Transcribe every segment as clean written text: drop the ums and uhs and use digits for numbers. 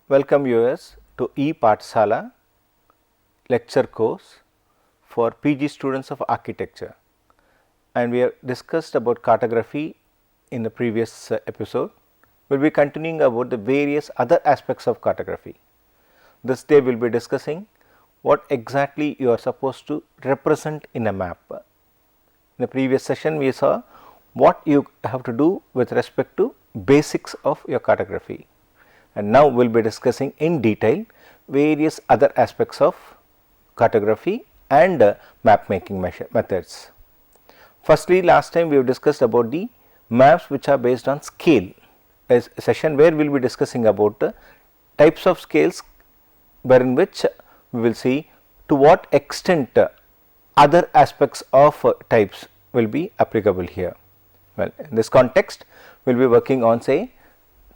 Welcome viewers to E-Pathshala lecture course for PG students of architecture, and we have discussed about cartography in the previous episode. We will be continuing about the various other aspects of cartography. This day we will be discussing what exactly you are supposed to represent in a map. In the previous session we saw what you have to do with respect to basics of your cartography, and now we will be discussing in detail various other aspects of cartography and map making methods. Firstly, last time we have discussed about the maps which are based on scale, a session where we will be discussing about types of scales, wherein which we will see to what extent other aspects of types will be applicable here. Well, in this context we will be working on, say,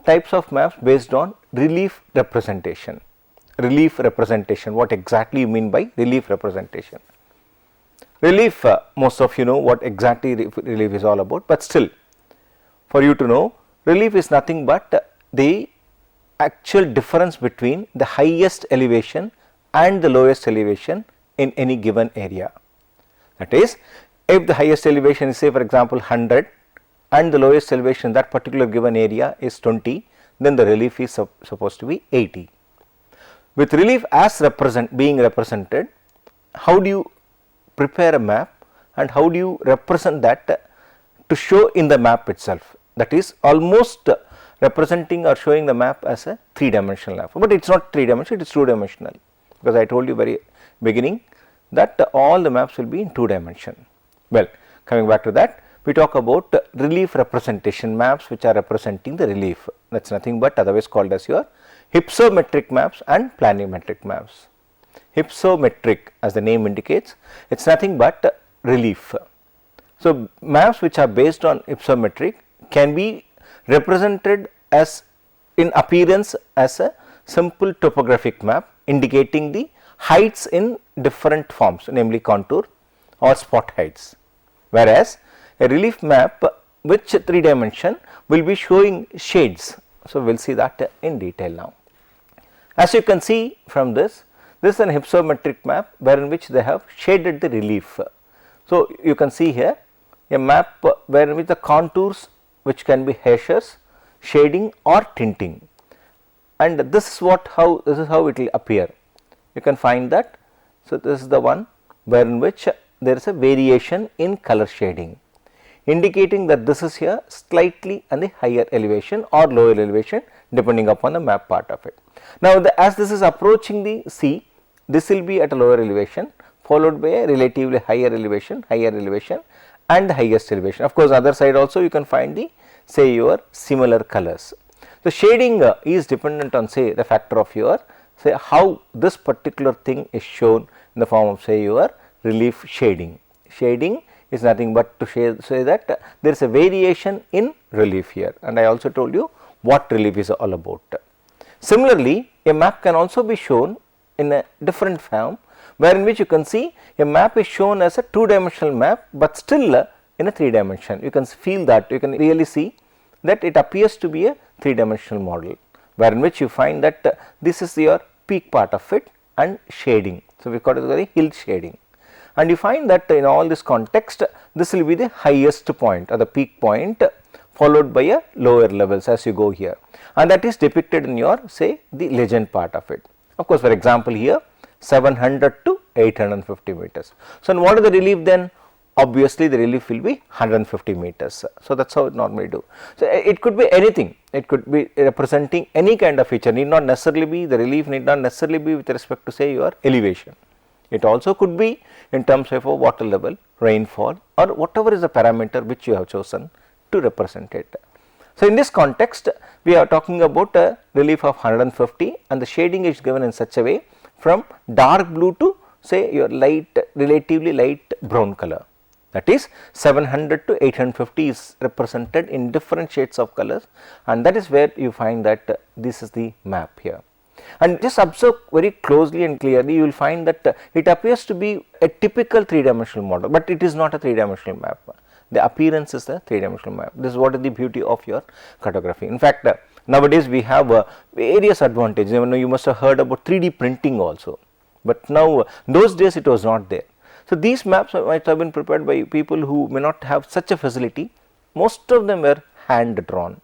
types of maps based on relief representation. Relief representation, what exactly you mean by relief representation? Relief, most of you know what exactly relief is all about, but still for you to know, relief is nothing but the actual difference between the highest elevation and the lowest elevation in any given area. That is, if the highest elevation is, say, for example 100 and the lowest elevation in that particular given area is 20, then the relief is supposed to be 80. With relief as being represented, how do you prepare a map and how do you represent that to show in the map itself? That is almost representing or showing the map as a 3-dimensional map, but it is not 3-dimensional, it is 2-dimensional, because I told you very beginning that all the maps will be in 2 dimension. Well, coming back to that, we talk about relief representation maps which are representing the relief. That is nothing but otherwise called as your hypsometric maps and planimetric maps. Hypsometric, as the name indicates, it is nothing but relief. So, maps which are based on hypsometric can be represented as in appearance as a simple topographic map indicating the heights in different forms, namely contour or spot heights, whereas a relief map which 3 dimension will be showing shades. So, we will see that in detail now. As you can see from this is an hypsometric map wherein which they have shaded the relief. So, you can see here a map wherein which the contours which can be hashes, shading or tinting, and this is how it will appear. You can find that. So, this is the one wherein which there is a variation in color shading, indicating that this is here slightly on the higher elevation or lower elevation depending upon the map part of it. Now, as this is approaching the sea, this will be at a lower elevation followed by a relatively higher elevation and the highest elevation. Of course, other side also you can find the, say, your similar colors. The shading is dependent on, say, the factor of your, say, how this particular thing is shown in the form of, say, your relief shading. Shading is nothing but to say that there is a variation in relief here, and I also told you what relief is all about. Similarly, a map can also be shown in a different form, wherein which you can see a map is shown as a 2-dimensional map, but still in a 3 dimension. You can feel that, you can really see that it appears to be a 3-dimensional model, wherein which you find that this is your peak part of it and shading. So, we call it the hill shading, and you find that in all this context this will be the highest point or the peak point followed by a lower levels as you go here, and that is depicted in your, say, the legend part of it. Of course, for example here 700 to 850 meters. So, and what is the relief then? Obviously, the relief will be 150 meters. So, that is how it normally do. So, it could be anything, it could be representing any kind of feature, need not necessarily be, the relief need not necessarily be with respect to, say, your elevation. It also could be in terms of a water level, rainfall, or whatever is the parameter which you have chosen to represent it. So, in this context we are talking about a relief of 150, and the shading is given in such a way from dark blue to, say, your relatively light brown color. That is 700 to 850 is represented in different shades of colors, and that is where you find that this is the map here. And just observe very closely and clearly, you will find that it appears to be a typical 3-dimensional model, but it is not a 3-dimensional map. The appearance is a 3-dimensional map. This is what is the beauty of your cartography. In fact, Nowadays we have various advantages. You must have heard about 3D printing also, but now those days it was not there. So these maps might have been prepared by people who may not have such a facility. Most of them were hand drawn,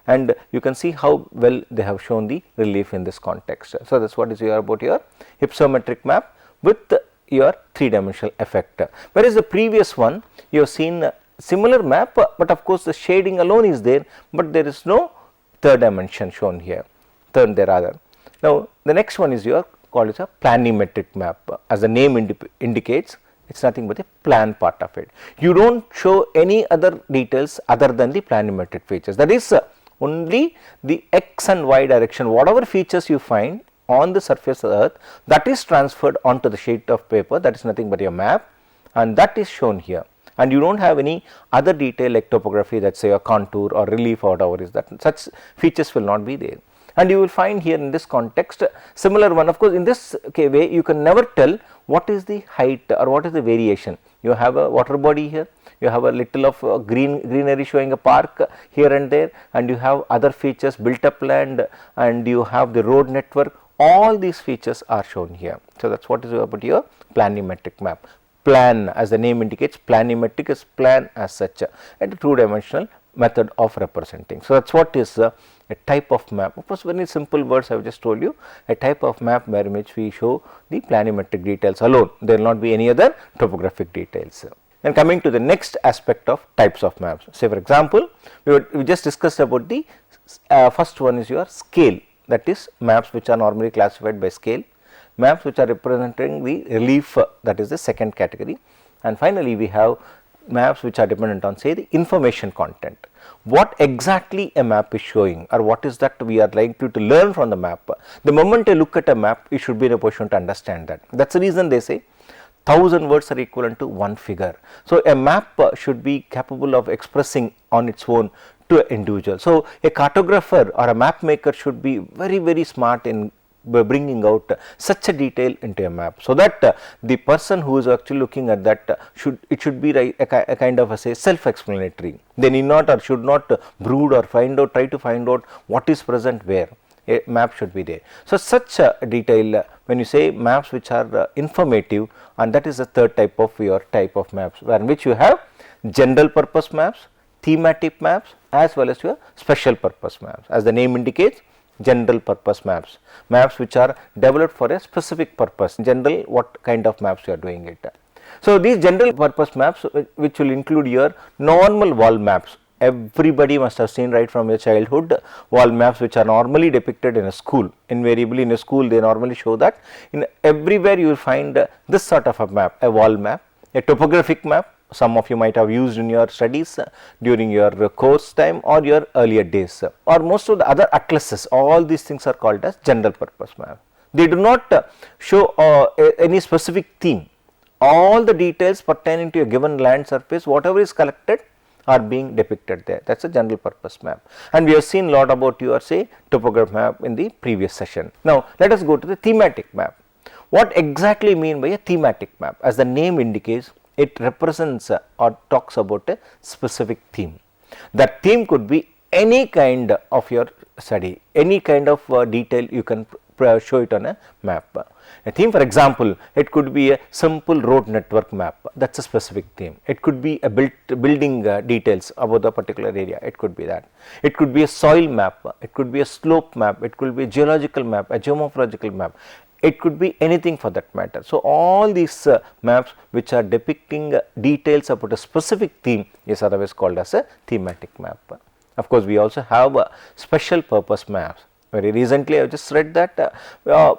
and you can see how well they have shown the relief in this context. So that is what is your about your hypsometric map with your 3-dimensional effect, whereas the previous one you have seen similar map, but of course the shading alone is there, but there is no third dimension shown here, third there rather. Now the next one is your called as a planimetric map. As the name indicates, it is nothing but a plan part of it. You do not show any other details other than the planimetric features, that is only the x and y direction, whatever features you find on the surface of the earth, that is transferred onto the sheet of paper, that is nothing but your map, and that is shown here. And you do not have any other detail like topography, that say a contour or relief or whatever is that, such features will not be there. And you will find here in this context similar one. Of course, in this way you can never tell what is the height or what is the variation. You have a water body here, you have a little of greenery showing a park here and there, and you have other features, built up land, and you have the road network. All these features are shown here. So that is what is about your planimetric map. Plan, as the name indicates, planimetric is plan as such, and a 2-dimensional method of representing. So that is what is a type of map. Of course, very simple words I have just told you, a type of map where in which we show the planimetric details alone, there will not be any other topographic details. Then coming to the next aspect of types of maps, say for example, we just discussed about the first one is your scale, that is maps which are normally classified by scale, maps which are representing the relief, that is the second category, and finally we have maps which are dependent on say the information content. What exactly a map is showing, or what is that we are likely to learn from the map. The moment you look at a map, you should be in a position to understand that. That is the reason they say 1000 words are equivalent to one figure. So a map should be capable of expressing on its own to an individual. So a cartographer or a map maker should be very smart in bringing out such a detail into a map, so that the person who is actually looking at that should be a kind of say self-explanatory. They need not or should not brood or try to find out what is present where. A map should be there. So such a detail, when you say maps which are informative, and that is the third type of your type of maps, where in which you have general purpose maps, thematic maps, as well as your special purpose maps. As the name indicates, general purpose maps, maps which are developed for a specific purpose. General, what kind of maps you are doing it. So these general purpose maps, which will include your normal wall maps. Everybody must have seen right from your childhood wall maps which are normally depicted in a school. Invariably in a school they normally show that. In everywhere you will find this sort of a map, a wall map, a topographic map. Some of you might have used in your studies during your course time or your earlier days, or most of the other atlases. All these things are called as general purpose map. They do not show any specific theme. All the details pertaining to a given land surface, whatever is collected, are being depicted there. That is a general purpose map, and we have seen lot about your say topographic map in the previous session. Now let us go to the thematic map. What exactly mean by a thematic map? As the name indicates, it represents or talks about a specific theme. That theme could be any kind of your study, any kind of detail you can show it on a map. A theme, for example, it could be a simple road network map, that is a specific theme. It could be a building details about the particular area, it could be that. It could be a soil map, it could be a slope map, it could be a geological map, a geomorphological map. It could be anything for that matter. So all these maps which are depicting details about a specific theme is otherwise called as a thematic map. Of course, we also have special purpose maps. Very recently I have just read that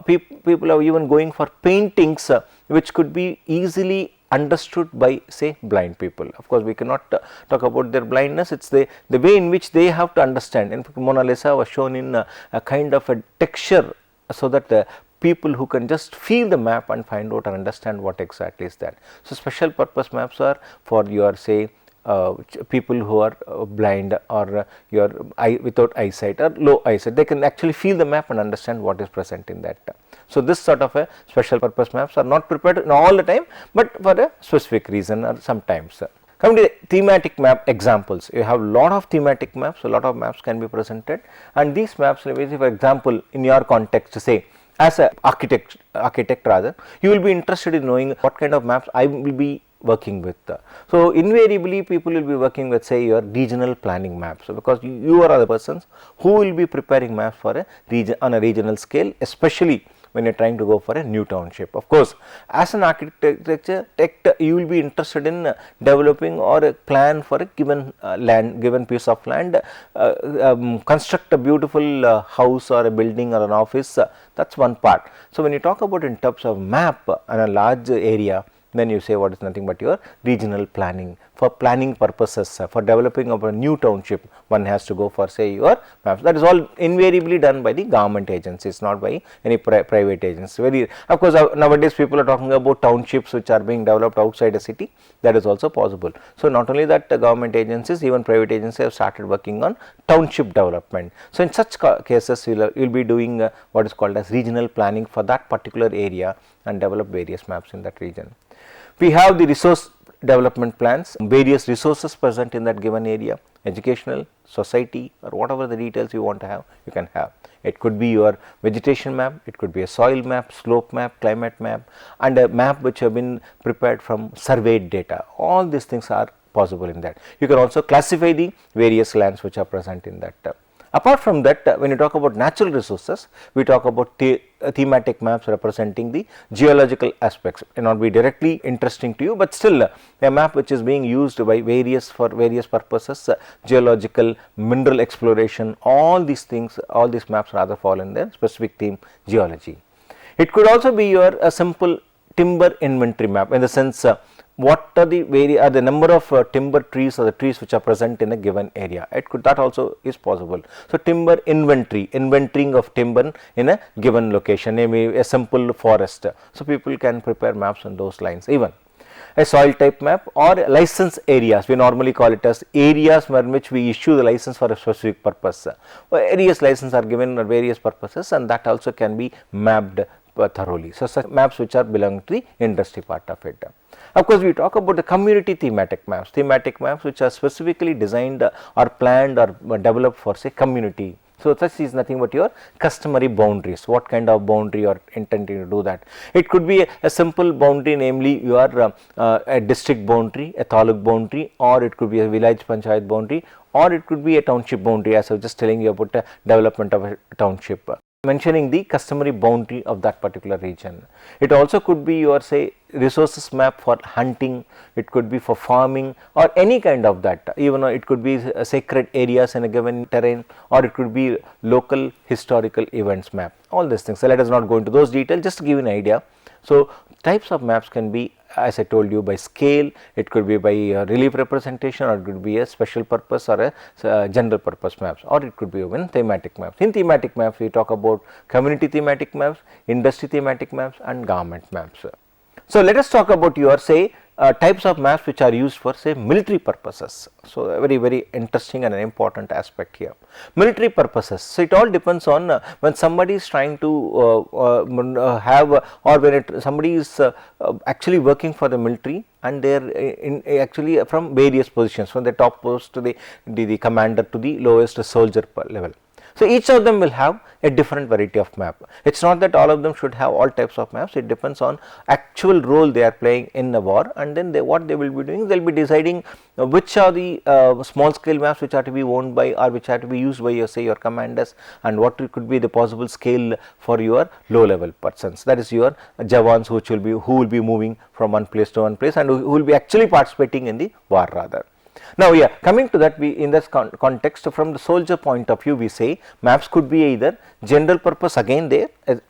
people are even going for paintings which could be easily understood by say blind people. Of course, we cannot talk about their blindness, it is the way in which they have to understand. In fact, Mona Lisa was shown in a kind of a texture, so that people who can just feel the map and find out and understand what exactly is that. So special purpose maps are for your say people who are blind or your without eyesight or low eyesight. They can actually feel the map and understand what is present in that. So this sort of a special purpose maps are not prepared all the time, but for a specific reason or sometimes. Coming to the thematic map examples, you have lot of thematic maps, a lot of maps can be presented, and these maps, for example, in your context, say as a architect rather, you will be interested in knowing what kind of maps I will be working with. So invariably people will be working with, say, your regional planning maps. So because you are the persons who will be preparing maps for a region on a regional scale, especially when you are trying to go for a new township. Of course, as an architecture, you will be interested in developing or a plan for a given given piece of land, construct a beautiful house or a building or an office. That is one part. So when you talk about in terms of map and a large area, then you say what is nothing but your regional planning. For planning purposes, for developing of a new township, one has to go for, say, your maps. That is all invariably done by the government agencies, not by any private agents. Of course, nowadays people are talking about townships which are being developed outside a city. That is also possible. So not only that, government agencies, even private agencies have started working on township development. So in such cases, you will be doing what is called as regional planning for that particular area and develop various maps in that region. We have the resource development plans, various resources present in that given area, educational, society, or whatever the details you want to have, you can have. It could be your vegetation map, it could be a soil map, slope map, climate map, and a map which have been prepared from surveyed data. All these things are possible in that. You can also classify the various lands which are present in that. Apart from that, when you talk about natural resources, we talk about thematic maps representing the geological aspects. It may not be directly interesting to you, but still a map which is being used by various purposes, geological, mineral exploration, all these things, all these maps rather fall in their specific theme, geology. It could also be your a simple timber inventory map, in the sense what are the number of timber trees or the trees which are present in a given area. That also is possible. So timber inventory, inventorying of timber in a given location, maybe a simple forest. So people can prepare maps on those lines. Even a soil type map or license areas, we normally call it as areas in which we issue the license for a specific purpose. Various licenses are given for various purposes, and that also can be mapped thoroughly. So such maps which are belong to the industry part of it. Of course, we talk about the community thematic maps which are specifically designed or planned or developed for, say, community. So such is nothing but your customary boundaries. What kind of boundary you are intending to do that? It could be a simple boundary, namely your a district boundary, a taluk boundary, or it could be a village panchayat boundary, or it could be a township boundary, as I was just telling you about the development of a township, mentioning the customary boundary of that particular region. It also could be your, say, resources map for hunting, it could be for farming or any kind of that. Even it could be sacred areas in a given terrain, or it could be local historical events map. All these things. So let us not go into those details, just to give you an idea. So types of maps can be, as I told you, by scale, it could be by relief representation, or it could be a special purpose or a general purpose maps, or it could be even thematic maps. In thematic maps, we talk about community thematic maps, industry thematic maps, and government maps. So let us talk about your, say, types of maps which are used for, say, military purposes. So a very interesting and an important aspect here. Military purposes. So it all depends on when somebody is trying to have, or when somebody is actually working for the military, and they are actually from various positions, from the top post to the commander to the lowest soldier level. So each of them will have a different variety of map. It is not that all of them should have all types of maps. It depends on actual role they are playing in the war, and then what they will be doing, they will be deciding which are the small scale maps which are to be owned by, or which are to be used by your, say, your commanders, and what could be the possible scale for your low level persons, that is your Jawans who will be moving from one place to one place, and who will be actually participating in the war rather. Now, coming to that, we in this context, from the soldier point of view, we say maps could be either general purpose, again there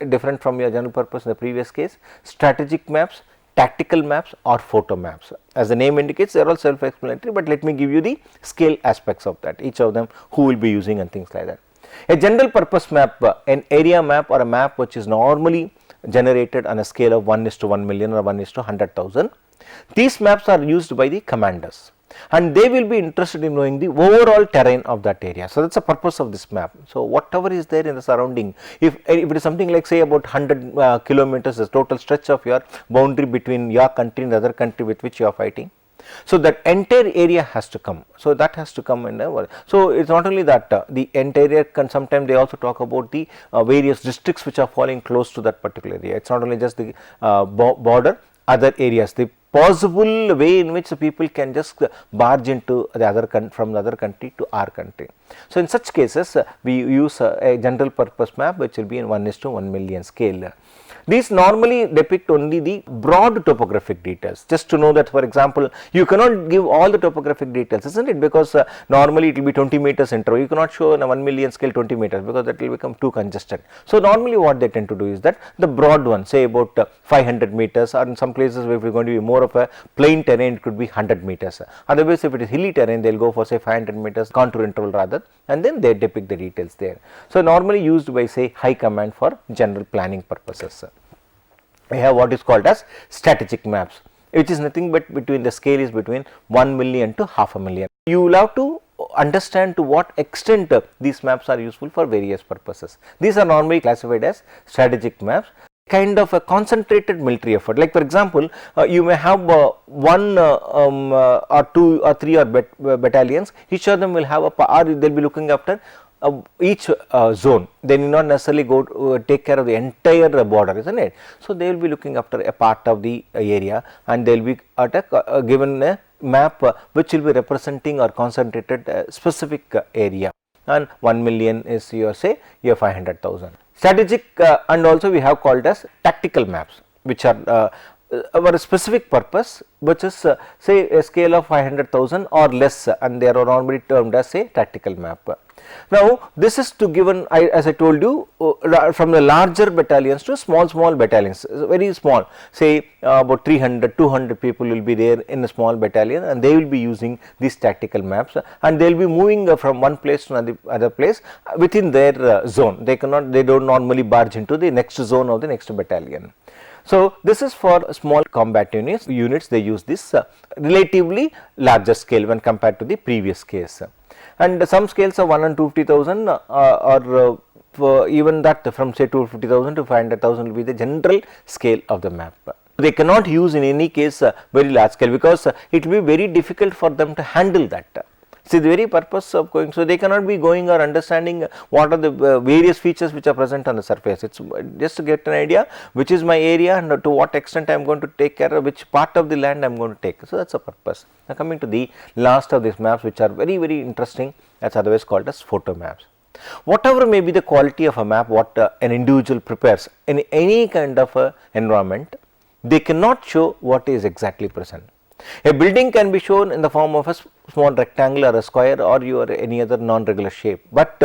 different from your general purpose in the previous case, strategic maps, tactical maps, or photo maps. As the name indicates, they are all self-explanatory, but let me give you the scale aspects of that, each of them, who will be using and things like that. A general purpose map, an area map, or a map which is normally generated on a scale of 1:1,000,000 or 1:100,000. These maps are used by the commanders, and they will be interested in knowing the overall terrain of that area. So that is the purpose of this map. So whatever is there in the surrounding, if it is something like, say, about 100 kilometers, the total stretch of your boundary between your country and the other country with which you are fighting, So, that entire area has to come. So, that has to come in the, so it is not only that the entire can, sometimes they also talk about the various districts which are falling close to that particular area. It is not only just the border, other areas, the possible way in which the people can just barge into the other from the other country to our country. So, in such cases we use a general purpose map which will be in 1:1,000,000 scale. These normally depict only the broad topographic details. Just to know that, for example, you cannot give all the topographic details, isn't it? Because normally it will be 20 meters interval. You cannot show in a 1,000,000 scale 20 meters, because that will become too congested. So, normally what they tend to do is that the broad one, say about 500 meters, or in some places if it is going to be more of a plain terrain, it could be 100 meters. Otherwise, if it is hilly terrain, they will go for say 500 meters contour interval rather, and then they depict the details there. So, normally used by say high command for general planning purposes. We have what is called as strategic maps, which is nothing but between the scale is between 1,000,000 to 500,000. You will have to understand to what extent these maps are useful for various purposes. These are normally classified as strategic maps, kind of a concentrated military effort. Like for example, you may have one or two or three or battalions, each of them will have or they will be looking after each zone. They need not necessarily go take care of the entire border, isn't it? So, they will be looking after a part of the area, and they will be at a given a map which will be representing or concentrated specific area, and 1,000,000 is your say your 500,000. Strategic and also we have called as tactical maps, which are for a specific purpose, which is say a scale of 500,000 or less, and they are normally termed as a tactical map. Now, this is to given, as I told you, from the larger battalions to small battalions, very small, say about 300, 200 people will be there in a small battalion, and they will be using these tactical maps, and they will be moving from one place to another place within their zone. They cannot, they do not normally barge into the next zone of the next battalion. So, this is for small combat units, they use this relatively larger scale when compared to the previous case. And some scales of 1 and 250,000 or even that from say 250,000 to 500,000 will be the general scale of the map. They cannot use in any case very large scale, because it will be very difficult for them to handle that. See, the very purpose of going, so they cannot be going or understanding what are the various features which are present on the surface. It is just to get an idea which is my area and to what extent I am going to take care of, which part of the land I am going to take. So, that is a purpose. Now, coming to the last of these maps, which are very interesting, that is otherwise called as photo maps. Whatever may be the quality of a map, what an individual prepares in any kind of environment, they cannot show what is exactly present. A building can be shown in the form of a small rectangle or a square or any other non-regular shape, but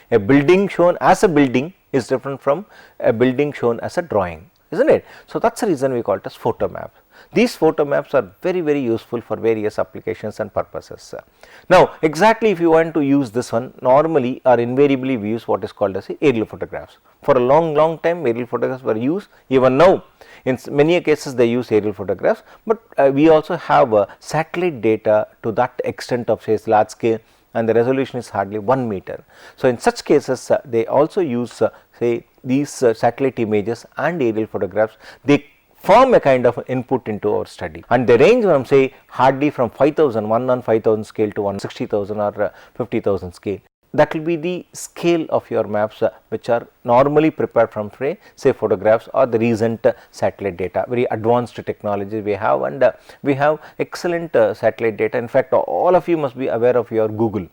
a building shown as a building is different from a building shown as a drawing, isn't it? So, that is the reason we call it as photo maps. These photo maps are very useful for various applications and purposes. Now, exactly if you want to use this one, normally or invariably we use what is called as aerial photographs. For a long time aerial photographs were used. Even now in many cases they use aerial photographs, but we also have satellite data to that extent of say large scale, and the resolution is hardly 1 meter. So, in such cases they also use say these satellite images and aerial photographs. They form a kind of input into our study, and they range from say hardly from 5,000, 1 on 5,000 scale to 160,000 or 50,000 scale. That will be the scale of your maps which are normally prepared from say photographs or the recent satellite data. Very advanced technology we have, and we have excellent satellite data. In fact, all of you must be aware of your Google.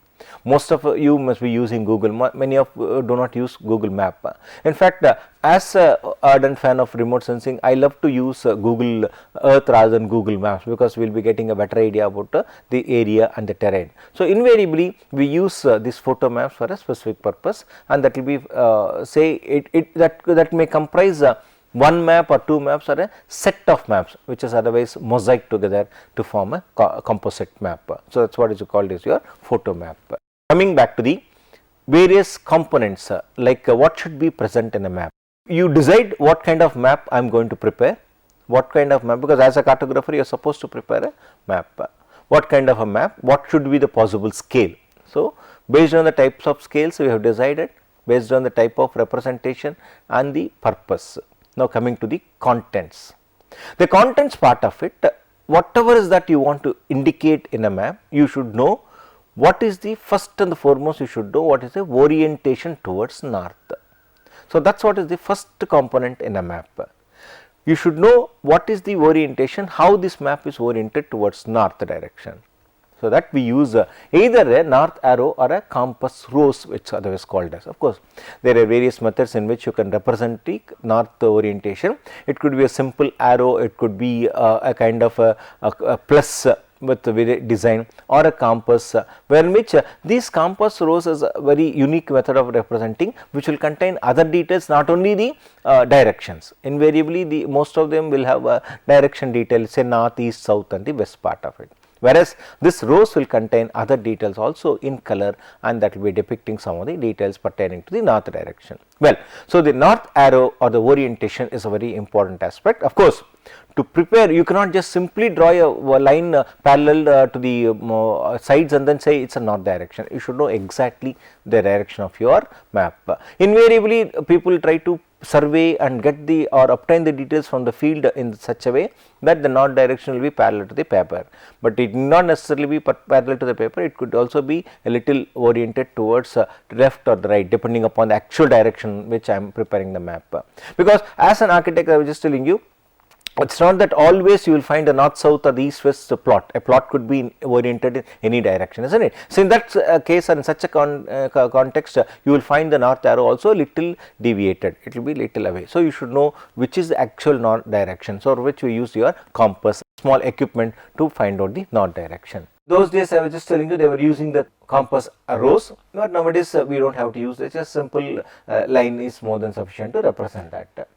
Most of you must be using Google. Many of you do not use Google Map. In fact, as an ardent fan of remote sensing, I love to use Google Earth rather than Google Maps, because we will be getting a better idea about the area and the terrain. So, invariably we use these photo maps for a specific purpose, and that will be say that may comprise one map or two maps or a set of maps which is otherwise mosaic together to form a composite map. So, that is what is called as your photo map. Coming back to the various components like what should be present in a map. You decide what kind of map I am going to prepare, what kind of map, because as a cartographer you are supposed to prepare a map. What kind of a map, what should be the possible scale. So, based on the types of scales we have decided, based on the type of representation and the purpose. Now, coming to the contents. The contents part of it, whatever is that you want to indicate in a map, you should know what is the first and the foremost, you should know what is the orientation towards north. So, that is what is the first component in a map. You should know what is the orientation, how this map is oriented towards north direction. So, that we use either a north arrow or a compass rose, which otherwise called as. Of course, there are various methods in which you can represent the north orientation. It could be a simple arrow, it could be a kind of a plus with the design, or a compass, where in which this compass rose is a very unique method of representing, which will contain other details, not only the directions. Invariably, the most of them will have a direction detail, say north, east, south and the west part of it. Whereas, this rose will contain other details also in color, and that will be depicting some of the details pertaining to the north direction. Well, so the north arrow or the orientation is a very important aspect. Of course, to prepare, you cannot just simply draw a line parallel to the sides and then say it is a north direction. You should know exactly the direction of your map. Invariably, people try to survey and get the or obtain the details from the field in such a way that the north direction will be parallel to the paper, but it need not necessarily be parallel to the paper. It could also be a little oriented towards left or the right, depending upon the actual direction which I am preparing the map. Because as an architect, I was just telling you, it is not that always you will find a north south or the east west plot. A plot could be oriented in any direction, isn't it? So, in that case and in such a context, you will find the north arrow also a little deviated, it will be little away. So, you should know which is the actual north direction, so which you use your compass, small equipment to find out the north direction. Those days I was just telling you, they were using the compass arrows, but nowadays we do not have to use it, just simple line is more than sufficient to represent that.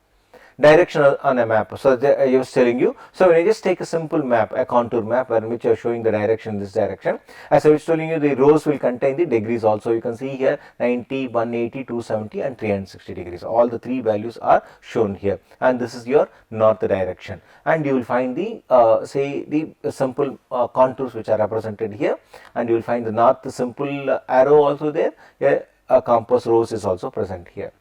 Direction on a map. So, I was telling you, so when I just take a simple map, a contour map, in which I am showing the direction in this direction, as I was telling you, the rows will contain the degrees also. You can see here 90, 180, 270 and 360 degrees. All the three values are shown here, and this is your north direction, and you will find the say the simple contours which are represented here, and you will find the north simple arrow also there, a compass rose is also present here.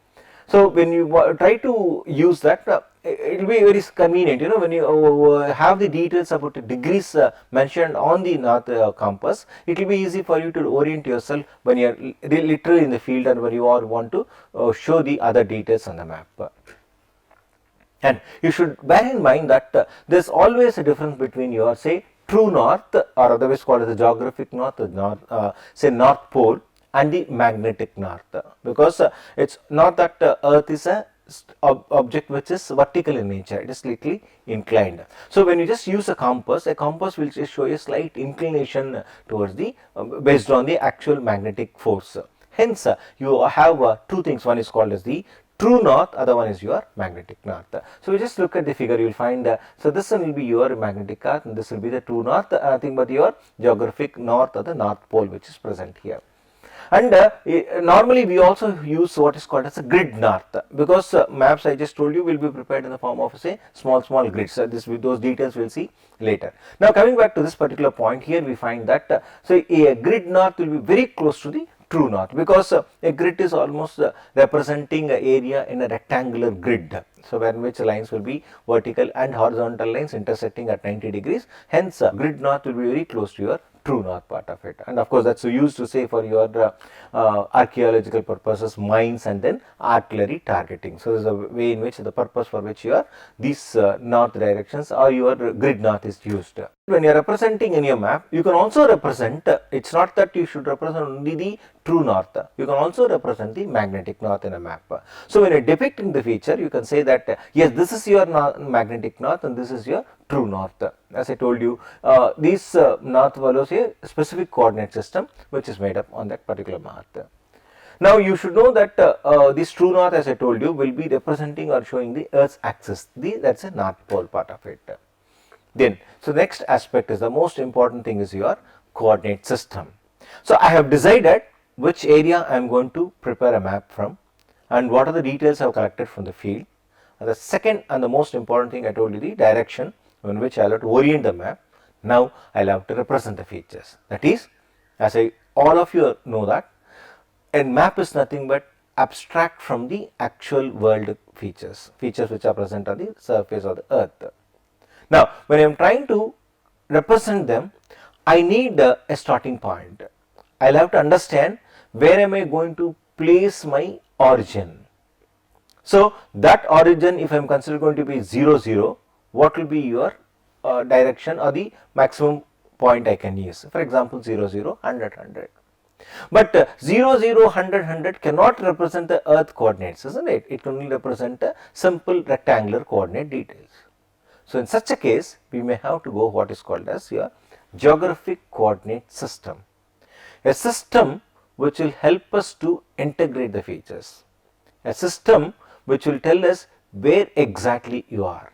So, when you try to use that, it will be very convenient, you know, when you have the details about the degrees mentioned on the north compass, it will be easy for you to orient yourself when you are literally in the field and when you are want to show the other details on the map. And you should bear in mind that there is always a difference between your, say, true north, or otherwise called as the geographic north, say north pole, and the magnetic north, because it is not that earth is a object which is vertical in nature, it is slightly inclined. So, when you just use a compass will just show a slight inclination towards the based on the actual magnetic force. Hence, you have two things, one is called as the true north, other one is your magnetic north. So, we just look at the figure, you will find so this one will be your magnetic north and this will be the true north, nothing but your geographic north or the north pole which is present here. And normally we also use what is called as a grid north, because maps I just told you will be prepared in the form of, say, small grids. Those details we will see later. Now, coming back to this particular point, here we find that so a grid north will be very close to the true north, because a grid is almost representing an area in a rectangular grid. So, where in which lines will be vertical and horizontal lines intersecting at 90 degrees. Hence, grid north will be very close to your true north part of it, and of course, that is used to say for your archaeological purposes, mines and then artillery targeting. So, this is a way in which the purpose for which your these north directions or your grid north is used. When you are representing in your map, you can also represent, it is not that you should represent only the true north, you can also represent the magnetic north in a map. So, when you are depicting the feature, you can say that yes, this is your magnetic north and this is your true north. As I told you, these north follows a specific coordinate system which is made up on that particular map. Now, you should know that this true north, as I told you, will be representing or showing the Earth's axis, that is a north pole part of it. Then, so next aspect is the most important thing is your coordinate system. So, I have decided which area I am going to prepare a map from and what are the details I have collected from the field. And the second and the most important thing I told you, the direction in which I will have to orient the map. Now, I will have to represent the features. That is, as all of you know that a map is nothing but abstract from the actual world features which are present on the surface of the earth. Now, when I am trying to represent them, I need a starting point. I'll have to understand where am I going to place my origin. So that origin, if I am considered going to be 0, 0, what will be your direction or the maximum point I can use? For example, 0, 0, 100, 100. But 0, 0, 100, 100 cannot represent the earth coordinates, isn't it? It can only represent a simple rectangular coordinate details. So in such a case, we may have to go what is called as your geographic coordinate system. A system which will help us to integrate the features. A system which will tell us where exactly you are.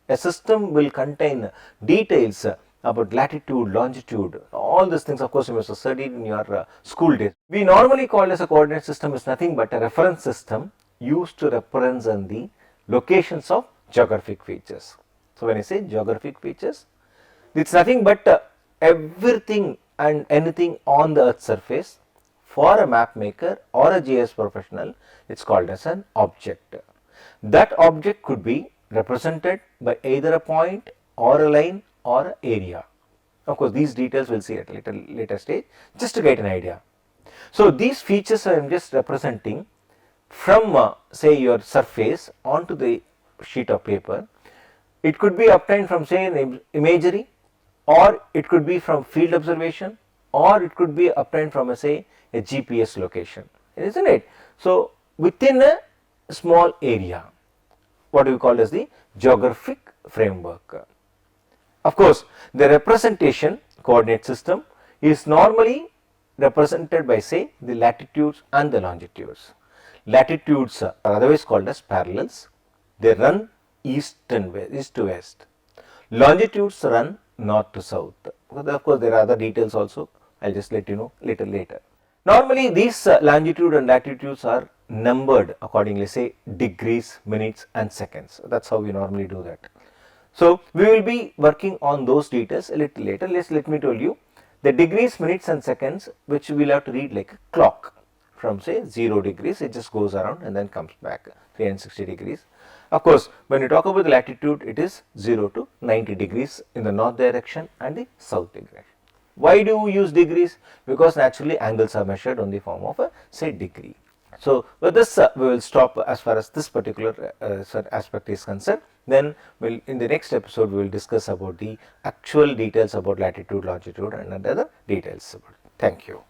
A system will contain details about latitude, longitude, all these things of course you must have studied in your school days. We normally call as a coordinate system is nothing but a reference system used to represent the locations of geographic features. So when I say geographic features, it's nothing but everything and anything on the earth's surface. For a map maker or a GIS professional, it's called as an object. That object could be represented by either a point or a line or an area. Of course, these details we'll see at a later stage, just to get an idea. So these features I am just representing from say your surface onto the sheet of paper. It could be obtained from say an imagery, or it could be from field observation, or it could be obtained from say a GPS location, isn't it? So within a small area, what we call as the geographic framework. Of course, the representation coordinate system is normally represented by say the latitudes and the longitudes. Latitudes are otherwise called as parallels. They run east and west, east to west. Longitudes run north to south. Of course, there are other details also. I'll just let you know later. Normally, these longitude and latitudes are numbered accordingly, say degrees, minutes and seconds. That's how we normally do that. So we will be working on those details a little later. Let me tell you the degrees, minutes and seconds, which we will have to read like a clock. From say 0 degrees, it just goes around and then comes back 360 degrees. Of course, when you talk about the latitude, it is 0 to 90 degrees in the north direction and the south direction. Why do we use degrees? Because naturally angles are measured on the form of a say degree. So with this we will stop as far as this particular aspect is concerned. Then in the next episode we will discuss about the actual details about latitude, longitude and other details about it. Thank you.